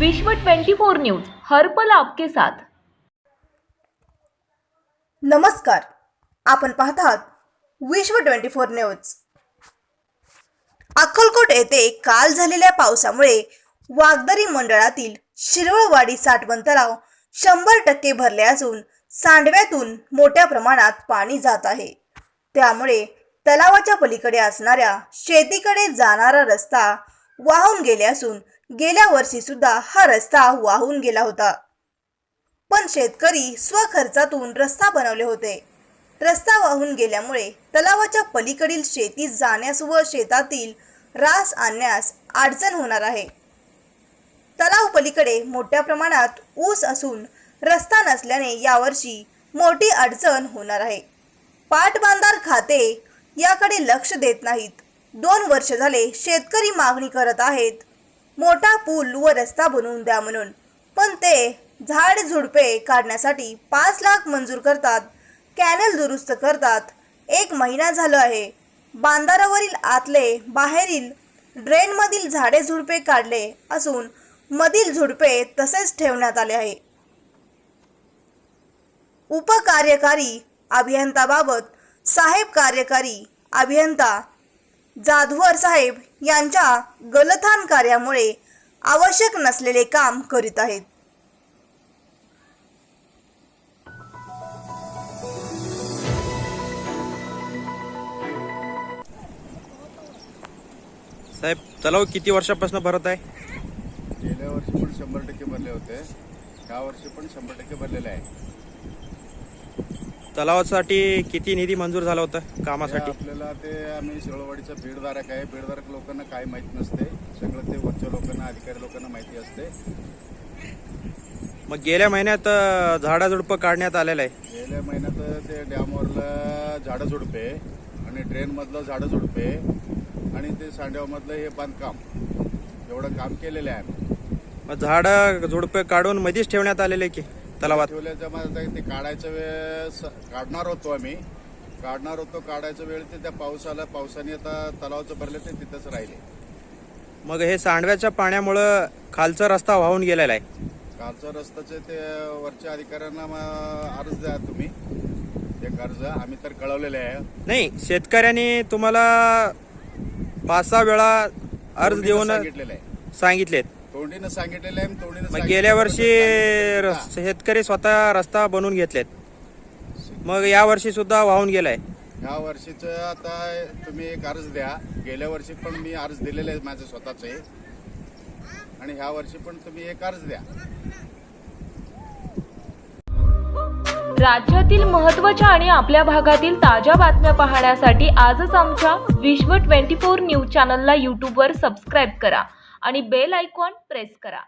विश्व 24 न्यूज हर पल आपके साथ। नमस्कार, आपण पाहत आहात विश्व 24 न्यूज। अक्कलकोट येथे काल झालेल्या पावसामुळे वागदरी मंडळातील शिरवळवाडी साठवण तलाव 100% भरले असून सांडव्यातून मोठ्या प्रमाणात पाणी जात आहे। त्यामुळे तलावाच्या पलीकडे असणाऱ्या शेतीकडे जाणारा रस्ता वाहून गेले असून गेल्या वर्षी सुद्धा हा रस्ता वाहून गेला होता, पण शेतकरी स्वखर्चातून रस्ता बनवले होते। रस्ता वाहून गेल्यामुळे तलावाच्या पलीकडील शेतीत जाण्यास व शेतातील रास आणण्यास अडचण होणार आहे। तलाव पलीकडे मोठ्या प्रमाणात ऊस असून रस्ता नसल्याने यावर्षी मोठी अडचण होणार आहे। पाटबंधार खाते याकडे लक्ष देत नाहीत। 2 वर्ष झाले शेतकरी मागणी करत आहेत मोठा पूल व रस्ता बनवून द्या म्हणून, पण ते झाड झुडपे काढण्यासाठी 5 लाख मंजूर करतात, कॅनल दुरुस्त करतात। 1 महिना झाला आहे। बांधारावरील आतले बाहेरील ड्रेनमधील झाडे झुडपे काढले असून मधील झुडपे तसेच ठेवण्यात आले आहे। उपकार्यकारी अभियंताबाबत साहेब कार्यकारी अभियंता जाधवर साहेब यांच्या गलथान कार्यामुळे आवश्यक नसलेले काम करीत आहेत। साहेब, तलाव किती वर्षापासून भरत आहे? गेल्या वर्षी पण 100% भरले होते, या वर्षी पण 100% भरलेले आहे। तलावासाठी किती निधी मंजूर झाला होता कामासाठी? आपल्याला ते आम्ही शिरवळवाडीचा बीडधारक आहे। बीडधारक लोकांना काही माहित नसते, सगळं ते वरच्या लोकांना अधिकारी लोकांना माहिती असते। मग गेल्या महिन्यात झाडाझुडपं काढण्यात आलेलं आहे। गेल्या महिन्यात ते डॅमवरलं झाडं झुडपे आणि ड्रेनमधलं झाडं झुडपे आणि ते सांडव्यामधलं हे बांधकाम एवढं काम केलेलं आहे आम्ही। मग झाडं झुडपे काढून मध्येच ठेवण्यात आलेले की तलावात? ठेवल्याच्या मध्ये ते काढायच्या वेळेस काढणार होतो आम्ही, काढायच्या वेळ ते त्या पावसाने आता तलावाचं भरले ते तिथंच राहिले। मग हे सांडव्याच्या पाण्यामुळं खालचा रस्ता वाहून गेलेला आहे। कालच्या रस्त्याचे ते वरच्या अधिकाऱ्यांना अर्ज द्या तुम्ही, ते कर्ज आम्ही तर कळवलेले आहे। नाही, शेतकऱ्यांनी तुम्हाला 5-6 वेळा अर्ज देऊन सांगितलेत, तोंडीनं सांगितलेलं आहे, तोंडीनं। मग गेल्या वर्षी शेतकरी स्वतः रस्ता बनवून घेतलेत, मग या वर्षी सुद्धा वाहून गेलाय। ह्या वर्षीचं आता तुम्ही एक अर्ज द्या। गेल्या वर्षी पण मी अर्ज दिलेले आहेत माझे स्वतःचे, आणि ह्या वर्षी पण तुम्ही एक अर्ज द्या। राज्यातील महत्त्वाच्या आणि आपल्या भागातील ताज्या बातम्या पाहण्यासाठी आजच आमच्या विश्व 24 न्यूज चॅनलला YouTube वर सबस्क्राईब करा आणि बेल आयकॉन प्रेस करा।